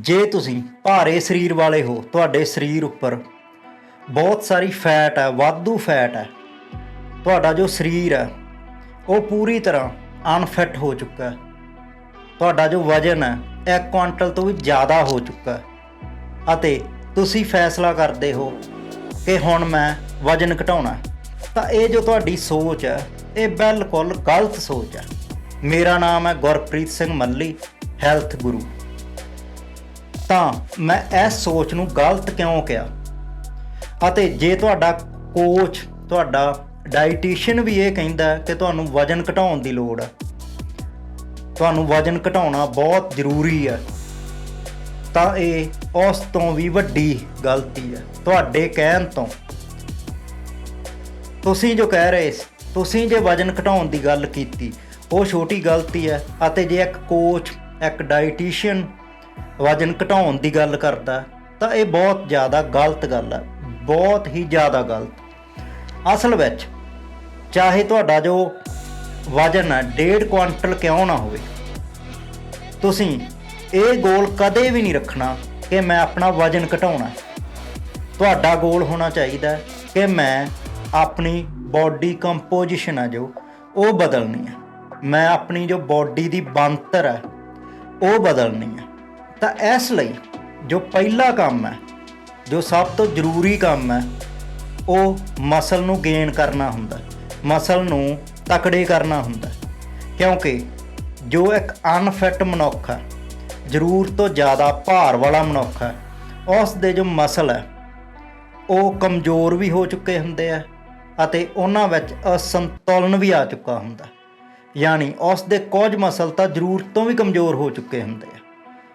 ਜੇ ਤੁਸੀਂ ਭਾਰੇ ਸਰੀਰ ਵਾਲੇ ਹੋ, ਤੁਹਾਡੇ ਸਰੀਰ ਉੱਪਰ ਬਹੁਤ ਸਾਰੀ ਫੈਟ ਹੈ, ਵਾਧੂ ਫੈਟ ਹੈ, ਤੁਹਾਡਾ ਜੋ ਸਰੀਰ ਹੈ ਉਹ ਪੂਰੀ ਤਰ੍ਹਾਂ ਅਨਫਿਟ ਹੋ ਚੁੱਕਾ ਹੈ, ਤੁਹਾਡਾ ਜੋ ਵਜ਼ਨ ਹੈ 1 ਕੁਆਂਟਲ ਤੋਂ ਵੀ ਜ਼ਿਆਦਾ ਹੋ ਚੁੱਕਾ ਹੈ ਅਤੇ ਤੁਸੀਂ ਫੈਸਲਾ ਕਰਦੇ ਹੋ ਕਿ ਹੁਣ ਮੈਂ ਵਜ਼ਨ ਘਟਾਉਣਾ, ਤਾਂ ਇਹ ਜੋ ਤੁਹਾਡੀ ਸੋਚ ਹੈ ਇਹ ਬਿਲਕੁਲ ਗਲਤ ਸੋਚ ਹੈ। ਮੇਰਾ ਨਾਮ ਹੈ ਗੁਰਪ੍ਰੀਤ ਸਿੰਘ ਮੱਲੀ, ਹੈਲਥ ਗੁਰੂ। ਤਾਂ ਮੈਂ ਇਸ ਸੋਚ ਨੂੰ ਗਲਤ ਕਿਉਂ ਕਿਹਾ, ਅਤੇ ਜੇ ਤੁਹਾਡਾ ਕੋਚ, ਤੁਹਾਡਾ ਡਾਈਟੀਸ਼ੀਅਨ ਵੀ ਇਹ ਕਹਿੰਦਾ ਕਿ ਤੁਹਾਨੂੰ ਵਜ਼ਨ ਘਟਾਉਣ ਦੀ ਲੋੜ ਹੈ, ਤੁਹਾਨੂੰ ਵਜ਼ਨ ਘਟਾਉਣਾ ਬਹੁਤ ਜ਼ਰੂਰੀ ਹੈ, ਤਾਂ ਇਹ ਉਸ ਤੋਂ ਵੀ ਵੱਡੀ ਗਲਤੀ ਹੈ ਤੁਹਾਡੇ ਕਹਿਣ ਤੋਂ। ਤੁਸੀਂ ਜੋ ਕਹਿ ਰਹੇ ਸੀ, ਤੁਸੀਂ ਜੇ ਵਜ਼ਨ ਘਟਾਉਣ ਦੀ ਗੱਲ ਕੀਤੀ, ਉਹ ਛੋਟੀ ਗਲਤੀ ਹੈ, ਅਤੇ ਜੇ ਇੱਕ ਕੋਚ, ਇੱਕ ਡਾਈਟੀਸ਼ੀਅਨ ਵਜ਼ਨ ਘਟਾਉਣ ਦੀ ਗੱਲ ਕਰਦਾ ਤਾਂ ਇਹ ਬਹੁਤ ਜ਼ਿਆਦਾ ਗਲਤ ਗੱਲ ਹੈ, ਬਹੁਤ ਹੀ ਜ਼ਿਆਦਾ ਗਲਤ। ਅਸਲ ਵਿੱਚ ਚਾਹੇ ਤੁਹਾਡਾ ਜੋ ਵਜ਼ਨ ਹੈ 1.5 ਕੁਆਂਟਲ ਕਿਉਂ ਨਾ ਹੋਵੇ, ਤੁਸੀਂ ਇਹ ਗੋਲ ਕਦੇ ਵੀ ਨਹੀਂ ਰੱਖਣਾ ਕਿ ਮੈਂ ਆਪਣਾ ਵਜ਼ਨ ਘਟਾਉਣਾ। ਤੁਹਾਡਾ ਗੋਲ ਹੋਣਾ ਚਾਹੀਦਾ ਕਿ ਮੈਂ ਆਪਣੀ ਬੋਡੀ ਕੰਪੋਜੀਸ਼ਨ ਹੈ ਜੋ ਉਹ ਬਦਲਣੀ ਹੈ, ਮੈਂ ਆਪਣੀ ਜੋ ਬੋਡੀ ਦੀ ਬਣਤਰ ਹੈ ਉਹ ਬਦਲਣੀ ਹੈ। ਤਾਂ ਇਸ ਲਈ ਜੋ ਪਹਿਲਾ ਕੰਮ ਹੈ, ਜੋ ਸਭ ਤੋਂ ਜ਼ਰੂਰੀ ਕੰਮ ਹੈ, ਉਹ ਮਸਲ ਨੂੰ ਗੇਨ ਕਰਨਾ ਹੁੰਦਾ, ਮਸਲ ਨੂੰ ਤਕੜੇ ਕਰਨਾ ਹੁੰਦਾ, ਕਿਉਂਕਿ ਜੋ ਇੱਕ ਅਨਫਿਟ ਮਨੁੱਖ ਹੈ, ਜ਼ਰੂਰਤ ਤੋਂ ਜ਼ਿਆਦਾ ਭਾਰ ਵਾਲਾ ਮਨੁੱਖ ਹੈ, ਉਸ ਦੇ ਜੋ ਮਸਲ ਹੈ ਉਹ ਕਮਜ਼ੋਰ ਵੀ ਹੋ ਚੁੱਕੇ ਹੁੰਦੇ ਆ ਅਤੇ ਉਹਨਾਂ ਵਿੱਚ ਅਸੰਤੁਲਨ ਵੀ ਆ ਚੁੱਕਾ ਹੁੰਦਾ, ਯਾਨੀ ਉਸ ਦੇ ਕੁਝ ਮਸਲ ਤਾਂ ਜ਼ਰੂਰਤ ਤੋਂ ਵੀ ਕਮਜ਼ੋਰ ਹੋ ਚੁੱਕੇ ਹੁੰਦੇ ਆ,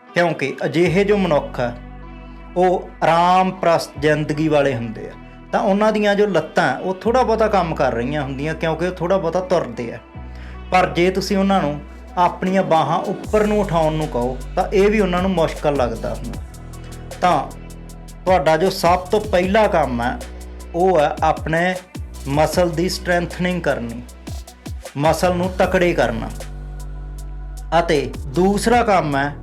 ਕਿਉਂਕਿ ਅਜਿਹੇ ਜੋ ਮਨੁੱਖ ਹੈ ਉਹ ਆਰਾਮ ਪ੍ਰਸਤ ਜ਼ਿੰਦਗੀ ਵਾਲੇ ਹੁੰਦੇ ਆ, ਤਾਂ ਉਹਨਾਂ ਦੀਆਂ ਜੋ ਲੱਤਾਂ ਉਹ ਥੋੜ੍ਹਾ ਬਹੁਤਾ ਕੰਮ ਕਰ ਰਹੀਆਂ ਹੁੰਦੀਆਂ, ਕਿਉਂਕਿ ਉਹ ਥੋੜ੍ਹਾ ਬਹੁਤਾ ਤੁਰਦੇ ਆ। ਪਰ ਜੇ ਤੁਸੀਂ ਉਹਨਾਂ ਨੂੰ ਆਪਣੀਆਂ ਬਾਹਾਂ ਉੱਪਰ ਨੂੰ ਉਠਾਉਣ ਨੂੰ ਕਹੋ ਤਾਂ ਇਹ ਵੀ ਉਹਨਾਂ ਨੂੰ ਮੁਸ਼ਕਲ ਲੱਗਦਾ ਹੁੰਦਾ। ਤਾਂ ਤੁਹਾਡਾ ਜੋ ਸਭ ਤੋਂ ਪਹਿਲਾ ਕੰਮ ਹੈ ਉਹ ਹੈ ਆਪਣੇ ਮਸਲ ਦੀ ਸਟਰੈਂਥਨਿੰਗ ਕਰਨੀ, ਮਸਲ ਨੂੰ ਤਕੜੇ ਕਰਨਾ, ਅਤੇ ਦੂਸਰਾ ਕੰਮ ਹੈ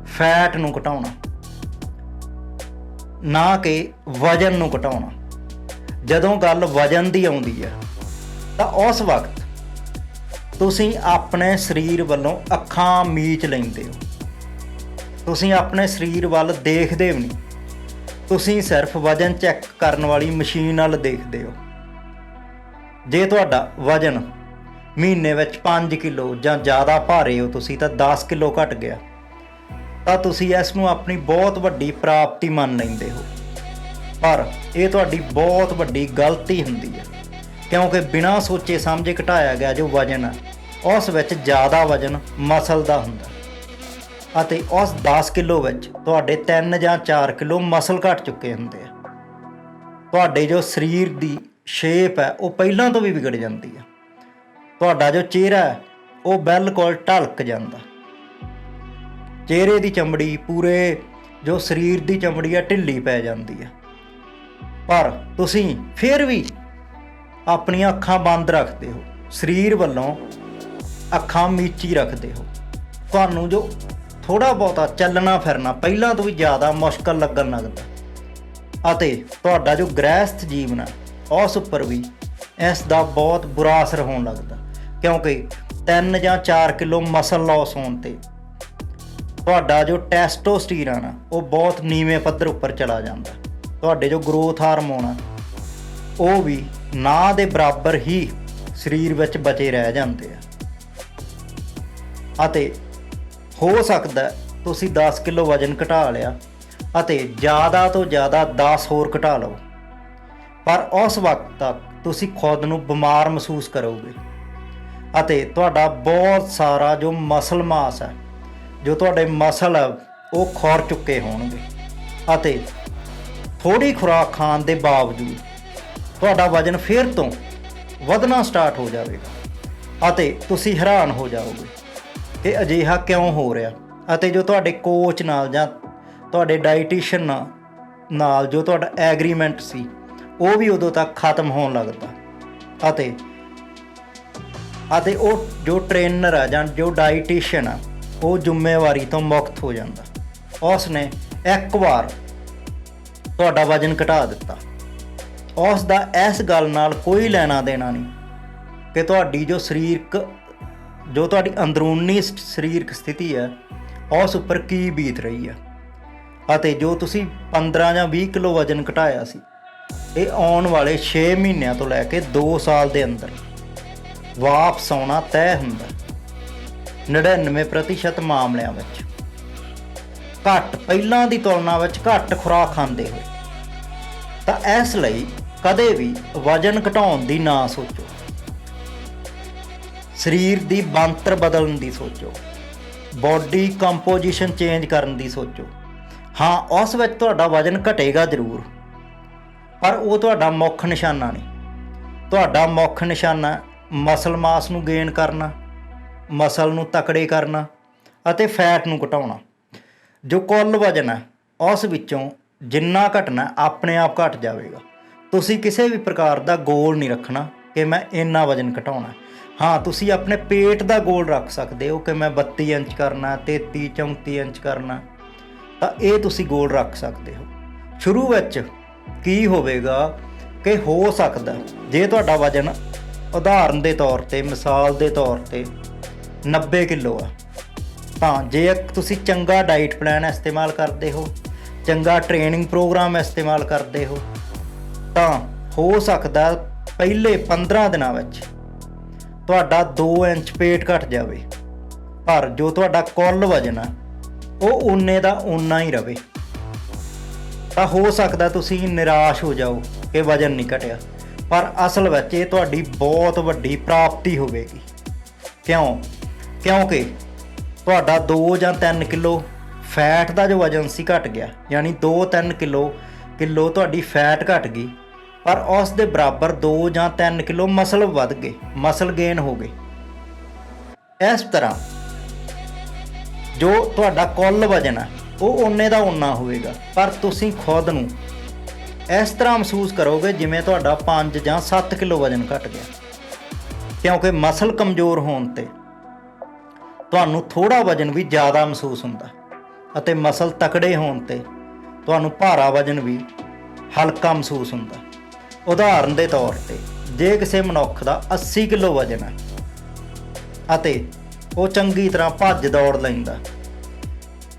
ਫੈਟ ਨੂੰ ਘਟਾਉਣਾ, ਨਾ ਕਿ ਵਜ਼ਨ ਨੂੰ ਘਟਾਉਣਾ। ਜਦੋਂ ਗੱਲ ਵਜ਼ਨ ਦੀ ਆਉਂਦੀ ਹੈ ਤਾਂ ਉਸ ਵਕਤ ਤੁਸੀਂ ਆਪਣੇ ਸਰੀਰ ਵੱਲੋਂ ਅੱਖਾਂ ਮੀਚ ਲੈਂਦੇ ਹੋ, ਤੁਸੀਂ ਆਪਣੇ ਸਰੀਰ ਵੱਲ ਦੇਖਦੇ ਵੀ ਨਹੀਂ, ਤੁਸੀਂ ਸਿਰਫ ਵਜ਼ਨ ਚੈੱਕ ਕਰਨ ਵਾਲੀ ਮਸ਼ੀਨ ਵੱਲ ਦੇਖਦੇ ਹੋ। ਜੇ ਤੁਹਾਡਾ ਵਜ਼ਨ ਮਹੀਨੇ ਵਿੱਚ 5 ਕਿਲੋ ਜਾਂ ਜ਼ਿਆਦਾ ਭਾਰੇ ਹੋ ਤੁਸੀਂ, ਤਾਂ 10 ਕਿਲੋ ਘਟ ਗਿਆ, ਤਾਂ ਤੁਸੀਂ ਇਸ ਨੂੰ ਆਪਣੀ ਬਹੁਤ ਵੱਡੀ ਪ੍ਰਾਪਤੀ ਮੰਨ ਲੈਂਦੇ ਹੋ। ਪਰ ਇਹ ਤੁਹਾਡੀ ਬਹੁਤ ਵੱਡੀ ਗਲਤੀ ਹੁੰਦੀ ਹੈ, ਕਿਉਂਕਿ ਬਿਨਾਂ ਸੋਚੇ ਸਮਝੇ ਘਟਾਇਆ ਗਿਆ ਜੋ ਵਜ਼ਨ ਹੈ ਉਸ ਵਿੱਚ ਜ਼ਿਆਦਾ ਵਜ਼ਨ ਮਸਲ ਦਾ ਹੁੰਦਾ, ਅਤੇ ਉਸ 10 ਕਿਲੋ ਵਿੱਚ ਤੁਹਾਡੇ 3 ਜਾਂ 4 ਕਿਲੋ ਮਸਲ ਘਟ ਚੁੱਕੇ ਹੁੰਦੇ ਆ। ਤੁਹਾਡੇ ਜੋ ਸਰੀਰ ਦੀ ਸ਼ੇਪ ਹੈ ਉਹ ਪਹਿਲਾਂ ਤੋਂ ਵੀ ਵਿਗੜ ਜਾਂਦੀ ਹੈ, ਤੁਹਾਡਾ ਜੋ ਚਿਹਰਾ ਹੈ ਉਹ ਬਿਲਕੁਲ ਢਲਕ ਜਾਂਦਾ, ਚਿਹਰੇ ਦੀ ਚਮੜੀ, ਪੂਰੇ ਜੋ ਸਰੀਰ ਦੀ ਚਮੜੀ ਹੈ ਢਿੱਲੀ ਪੈ ਜਾਂਦੀ ਹੈ। ਪਰ ਤੁਸੀਂ ਫਿਰ ਵੀ ਆਪਣੀਆਂ ਅੱਖਾਂ ਬੰਦ ਰੱਖਦੇ ਹੋ, ਸਰੀਰ ਵੱਲੋਂ ਅੱਖਾਂ ਮੀਚੀ ਰੱਖਦੇ ਹੋ। ਤੁਹਾਨੂੰ ਜੋ ਥੋੜ੍ਹਾ ਬਹੁਤਾ ਚੱਲਣਾ ਫਿਰਨਾ ਪਹਿਲਾਂ ਤੋਂ ਵੀ ਜ਼ਿਆਦਾ ਮੁਸ਼ਕਲ ਲੱਗਣ ਲੱਗਦਾ, ਅਤੇ ਤੁਹਾਡਾ ਜੋ ਗ੍ਰਹਿਸਥ ਜੀਵਨ ਹੈ ਉਸ ਉੱਪਰ ਵੀ ਇਸ ਦਾ ਬਹੁਤ ਬੁਰਾ ਅਸਰ ਹੋਣ ਲੱਗਦਾ, ਕਿਉਂਕਿ 3 ਜਾਂ 4 ਕਿਲੋ ਮਸਲ ਲਾਸ ਹੋਣ 'ਤੇ ਤੁਹਾਡਾ ਜੋ ਟੈਸਟੋਸਟੀਰਨ ਆ ਉਹ ਬਹੁਤ ਨੀਵੇਂ ਪੱਧਰ ਉੱਪਰ ਚਲਾ ਜਾਂਦਾ, ਤੁਹਾਡੇ ਜੋ ਗਰੋਥ ਹਾਰਮੋਨ ਆ ਉਹ ਵੀ ਨਾ ਦੇ ਬਰਾਬਰ ਹੀ ਸਰੀਰ ਵਿੱਚ ਬਚੇ ਰਹਿ ਜਾਂਦੇ ਆ, ਅਤੇ ਹੋ ਸਕਦਾ ਤੁਸੀਂ 10 ਕਿਲੋ ਵਜ਼ਨ ਘਟਾ ਲਿਆ ਅਤੇ ਜ਼ਿਆਦਾ ਤੋਂ ਜ਼ਿਆਦਾ 10 ਹੋਰ ਘਟਾ ਲਓ, ਪਰ ਉਸ ਵਕਤ ਤੱਕ ਤੁਸੀਂ ਖੁਦ ਨੂੰ ਬਿਮਾਰ ਮਹਿਸੂਸ ਕਰੋਗੇ, ਅਤੇ ਤੁਹਾਡਾ ਬਹੁਤ ਸਾਰਾ ਜੋ ਮਸਲ ਮਾਸ ਹੈ, ਜੋ ਤੁਹਾਡੇ ਮਸਲ ਹੈ ਉਹ ਖੁਰ ਚੁੱਕੇ ਹੋਣਗੇ, ਅਤੇ ਥੋੜ੍ਹੀ ਖੁਰਾਕ ਖਾਣ ਦੇ ਬਾਵਜੂਦ ਤੁਹਾਡਾ ਵਜ਼ਨ ਫਿਰ ਤੋਂ ਵਧਣਾ ਸਟਾਰਟ ਹੋ ਜਾਵੇਗਾ, ਅਤੇ ਤੁਸੀਂ ਹੈਰਾਨ ਹੋ ਜਾਓਗੇ ਕਿ ਅਜਿਹਾ ਕਿਉਂ ਹੋ ਰਿਹਾ। ਅਤੇ ਜੋ ਤੁਹਾਡੇ ਕੋਚ ਨਾਲ ਜਾਂ ਤੁਹਾਡੇ ਡਾਈਟੀਸ਼ੀਅਨ ਨਾਲ ਜੋ ਤੁਹਾਡਾ ਐਗਰੀਮੈਂਟ ਸੀ ਉਹ ਵੀ ਉਦੋਂ ਤੱਕ ਖਤਮ ਹੋਣ ਲੱਗਦਾ, ਅਤੇ ਉਹ ਜੋ ਟ੍ਰੇਨਰ ਆ ਜਾਂ ਜੋ ਡਾਈਟੀਸ਼ੀਅਨ ਆ ਉਹ ਜ਼ਿੰਮੇਵਾਰੀ ਤੋਂ ਮੁਕਤ ਹੋ ਜਾਂਦਾ, ਉਸ ਨੇ ਇੱਕ ਵਾਰ ਤੁਹਾਡਾ ਵਜ਼ਨ ਘਟਾ ਦਿੱਤਾ। ਉਸ ਦਾ ਇਸ ਗੱਲ ਨਾਲ ਕੋਈ ਲੈਣਾ ਦੇਣਾ ਨਹੀਂ ਕਿ ਤੁਹਾਡੀ ਜੋ ਤੁਹਾਡੀ ਅੰਦਰੂਨੀ ਸਰੀਰਕ ਸਥਿਤੀ ਹੈ ਉਸ ਉੱਪਰ ਕੀ ਬੀਤ ਰਹੀ ਹੈ। ਅਤੇ ਜੋ ਤੁਸੀਂ 15 ਜਾਂ 20 ਕਿਲੋ ਵਜ਼ਨ ਘਟਾਇਆ ਸੀ, ਇਹ ਆਉਣ ਵਾਲੇ 6 ਮਹੀਨਿਆਂ ਤੋਂ ਲੈ ਕੇ 2 ਸਾਲ ਦੇ ਅੰਦਰ ਵਾਪਸ ਆਉਣਾ ਤੈਅ ਹੁੰਦਾ। 99% ਮਾਮਲਿਆਂ ਵਿੱਚ ਘੱਟ, ਪਹਿਲਾਂ ਦੀ ਤੁਲਨਾ ਵਿੱਚ ਘੱਟ ਖੁਰਾਕ ਖਾਂਦੇ ਹੋਏ। ਤਾਂ ਇਸ ਲਈ ਕਦੇ ਵੀ ਵਜ਼ਨ ਘਟਾਉਣ ਦੀ ਨਾ ਸੋਚੋ, ਸਰੀਰ ਦੀ ਬਣਤਰ ਬਦਲਣ ਦੀ ਸੋਚੋ, ਬੋਡੀ ਕੰਪੋਜੀਸ਼ਨ ਚੇਂਜ ਕਰਨ ਦੀ ਸੋਚੋ। ਹਾਂ, ਉਸ ਵਿੱਚ ਤੁਹਾਡਾ ਵਜ਼ਨ ਘਟੇਗਾ ਜ਼ਰੂਰ, ਪਰ ਉਹ ਤੁਹਾਡਾ ਮੁੱਖ ਨਿਸ਼ਾਨਾ ਨਹੀਂ। ਤੁਹਾਡਾ ਮੁੱਖ ਨਿਸ਼ਾਨਾ ਮਸਲ ਮਾਸ ਨੂੰ ਗੇਨ ਕਰਨਾ, ਮਸਲ ਨੂੰ ਤਕੜੇ ਕਰਨਾ ਅਤੇ ਫੈਟ ਨੂੰ ਘਟਾਉਣਾ। ਜੋ ਕੁੱਲ ਵਜ਼ਨ ਹੈ ਉਸ ਵਿੱਚੋਂ ਜਿੰਨਾ ਘਟਣਾ ਆਪਣੇ ਆਪ ਘਟ ਜਾਵੇਗਾ। ਤੁਸੀਂ ਕਿਸੇ ਵੀ ਪ੍ਰਕਾਰ ਦਾ ਗੋਲ ਨਹੀਂ ਰੱਖਣਾ ਕਿ ਮੈਂ ਇੰਨਾ ਵਜ਼ਨ ਘਟਾਉਣਾ। ਹਾਂ, ਤੁਸੀਂ ਆਪਣੇ ਪੇਟ ਦਾ ਗੋਲ ਰੱਖ ਸਕਦੇ ਹੋ ਕਿ ਮੈਂ 32 ਇੰਚ ਕਰਨਾ, 33 34 ਇੰਚ ਕਰਨਾ। ਤਾਂ ਇਹ ਤੁਸੀਂ ਗੋਲ ਰੱਖ ਸਕਦੇ ਹੋ। ਸ਼ੁਰੂ ਵਿੱਚ ਕੀ ਹੋਵੇਗਾ ਕਿ ਹੋ ਸਕਦਾ ਜੇ ਤੁਹਾਡਾ ਵਜ਼ਨ ਉਦਾਹਰਨ ਦੇ ਤੌਰ 'ਤੇ, ਮਿਸਾਲ ਦੇ ਤੌਰ 'ਤੇ 90 ਕਿਲੋ ਆ, ਤਾਂ ਜੇ ਤੁਸੀਂ ਚੰਗਾ ਡਾਈਟ ਪਲਾਨ ਇਸਤੇਮਾਲ ਕਰਦੇ ਹੋ, ਚੰਗਾ ਟ੍ਰੇਨਿੰਗ ਪ੍ਰੋਗਰਾਮ ਇਸਤੇਮਾਲ ਕਰਦੇ ਹੋ, ਤਾਂ ਹੋ ਸਕਦਾ ਪਹਿਲੇ 15 ਦਿਨਾਂ ਵਿੱਚ ਤੁਹਾਡਾ 2 ਇੰਚ ਪੇਟ ਘਟ ਜਾਵੇ, ਪਰ ਜੋ ਤੁਹਾਡਾ ਕੁੱਲ ਵਜ਼ਨ ਆ ਉਹ ਓਨੇ ਦਾ ਓਨਾ ਹੀ ਰਵੇ। ਤਾਂ ਹੋ ਸਕਦਾ ਤੁਸੀਂ ਨਿਰਾਸ਼ ਹੋ ਜਾਓ ਕਿ ਵਜ਼ਨ ਨਹੀਂ ਘਟਿਆ, ਪਰ ਅਸਲ ਵਿੱਚ ਇਹ ਤੁਹਾਡੀ ਬਹੁਤ ਵੱਡੀ ਪ੍ਰਾਪਤੀ ਹੋਵੇਗੀ। ਕਿਉਂਕਿ ਤੁਹਾਡਾ 2 ਜਾਂ 3 ਕਿਲੋ ਫੈਟ ਦਾ ਜੋ ਵਜ਼ਨ ਸੀ ਘਟ ਗਿਆ, ਯਾਨੀ 2-3 ਕਿਲੋ ਤੁਹਾਡੀ ਫੈਟ ਘਟ ਗਈ, ਪਰ ਉਸ ਦੇ ਬਰਾਬਰ 2 ਜਾਂ 3 ਕਿਲੋ ਮਸਲ ਵੱਧ ਗਏ, ਮਸਲ ਗੇਨ ਹੋ ਗਏ। ਇਸ ਤਰ੍ਹਾਂ ਜੋ ਤੁਹਾਡਾ ਕੁੱਲ ਵਜ਼ਨ ਹੈ ਉਹ ਓਨੇ ਦਾ ਓਨਾ ਹੋਵੇਗਾ, ਪਰ ਤੁਸੀਂ ਖੁਦ ਨੂੰ ਇਸ ਤਰ੍ਹਾਂ ਮਹਿਸੂਸ ਕਰੋਗੇ ਜਿਵੇਂ ਤੁਹਾਡਾ 5 ਜਾਂ 7 ਕਿਲੋ ਵਜ਼ਨ ਘਟ ਗਿਆ। ਕਿਉਂਕਿ ਮਸਲ ਕਮਜ਼ੋਰ ਹੋਣ 'ਤੇ ਤੁਹਾਨੂੰ ਥੋੜ੍ਹਾ ਵਜ਼ਨ ਵੀ ਜ਼ਿਆਦਾ ਮਹਿਸੂਸ ਹੁੰਦਾ, ਅਤੇ ਮਸਲ ਤਕੜੇ ਹੋਣ 'ਤੇ ਤੁਹਾਨੂੰ ਭਾਰਾ ਵਜ਼ਨ ਵੀ ਹਲਕਾ ਮਹਿਸੂਸ ਹੁੰਦਾ। ਉਦਾਹਰਨ ਦੇ ਤੌਰ 'ਤੇ ਜੇ ਕਿਸੇ ਮਨੁੱਖ ਦਾ 80 ਕਿਲੋ ਵਜ਼ਨ ਹੈ ਅਤੇ ਉਹ ਚੰਗੀ ਤਰ੍ਹਾਂ ਭੱਜ ਦੌੜ ਲੈਂਦਾ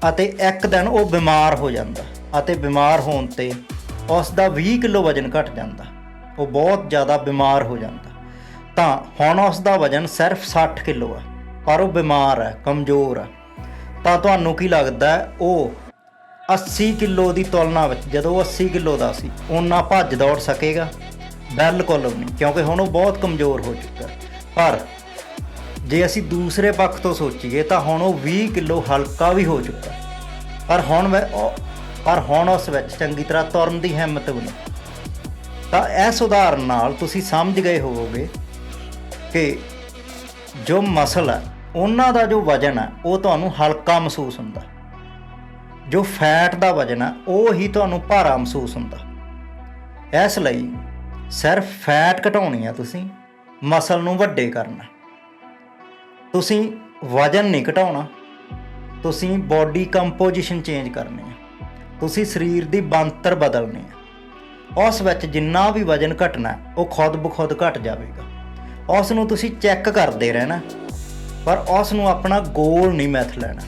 ਅਤੇ ਇੱਕ ਦਿਨ ਉਹ ਬਿਮਾਰ ਹੋ ਜਾਂਦਾ, ਅਤੇ ਬਿਮਾਰ ਹੋਣ 'ਤੇ ਉਸ ਦਾ 20 ਕਿਲੋ ਵਜ਼ਨ ਘਟ ਜਾਂਦਾ, ਉਹ ਬਹੁਤ ਜ਼ਿਆਦਾ ਬਿਮਾਰ ਹੋ ਜਾਂਦਾ, ਤਾਂ ਹੁਣ ਉਸ ਦਾ ਵਜ਼ਨ ਸਿਰਫ 60 ਕਿਲੋ ਹੈ, ਪਰ ਉਹ ਬਿਮਾਰ ਹੈ, ਕਮਜ਼ੋਰ ਹੈ। ਤਾਂ ਤੁਹਾਨੂੰ ਕੀ ਲੱਗਦਾ ਉਹ 80 ਕਿਲੋ ਦੀ ਤੁਲਨਾ ਵਿੱਚ ਜਦੋਂ ਉਹ 80 ਕਿਲੋ ਦਾ ਸੀ ਓਨਾ ਭੱਜ ਦੌੜ ਸਕੇਗਾ? ਬਿਲਕੁਲ ਨਹੀਂ, ਕਿਉਂਕਿ ਹੁਣ ਉਹ ਬਹੁਤ ਕਮਜ਼ੋਰ ਹੋ ਚੁੱਕਾ। ਪਰ ਜੇ ਅਸੀਂ ਦੂਸਰੇ ਪੱਖ ਤੋਂ ਸੋਚੀਏ ਤਾਂ ਹੁਣ ਉਹ 20 ਕਿਲੋ ਹਲਕਾ ਵੀ ਹੋ ਚੁੱਕਾ, ਪਰ ਹੁਣ ਉਸ ਵਿੱਚ ਚੰਗੀ ਤਰ੍ਹਾਂ ਤੁਰਨ ਦੀ ਹਿੰਮਤ ਵੀ ਨਹੀਂ। ਤਾਂ ਇਸ ਉਦਾਹਰਨ ਨਾਲ ਤੁਸੀਂ ਸਮਝ ਗਏ ਹੋਵੋਗੇ ਕਿ ਜੋ ਮਸਲ ਹੈ ਉਹਨਾਂ ਦਾ ਜੋ ਵਜ਼ਨ ਹੈ ਉਹ ਤੁਹਾਨੂੰ ਹਲਕਾ ਮਹਿਸੂਸ ਹੁੰਦਾ, ਜੋ ਫੈਟ ਦਾ ਵਜ਼ਨ ਹੈ ਉਹ ਹੀ ਤੁਹਾਨੂੰ ਭਾਰਾ ਮਹਿਸੂਸ ਹੁੰਦਾ। ਇਸ ਲਈ ਸਿਰਫ ਫੈਟ ਘਟਾਉਣੀ ਆ, ਤੁਸੀਂ ਮਸਲ ਨੂੰ ਵੱਡੇ ਕਰਨਾ। ਤੁਸੀਂ ਵਜ਼ਨ ਨਹੀਂ ਘਟਾਉਣਾ, ਤੁਸੀਂ ਬੋਡੀ ਕੰਪੋਜੀਸ਼ਨ ਚੇਂਜ ਕਰਨੀ ਹੈ, ਤੁਸੀਂ ਸਰੀਰ ਦੀ ਬਣਤਰ ਬਦਲਣੀ ਹੈ। ਉਸ ਵਿੱਚ ਜਿੰਨਾ ਵੀ ਵਜ਼ਨ ਘਟਣਾ ਉਹ ਖੁਦ ਬਖੁਦ ਘਟ ਜਾਵੇਗਾ। ਉਸ ਨੂੰ ਤੁਸੀਂ ਚੈੱਕ ਕਰਦੇ ਰਹਿਣਾ, ਪਰ ਉਸ ਨੂੰ ਆਪਣਾ ਗੋਲ ਨਹੀਂ ਮਿਥ ਲੈਣਾ।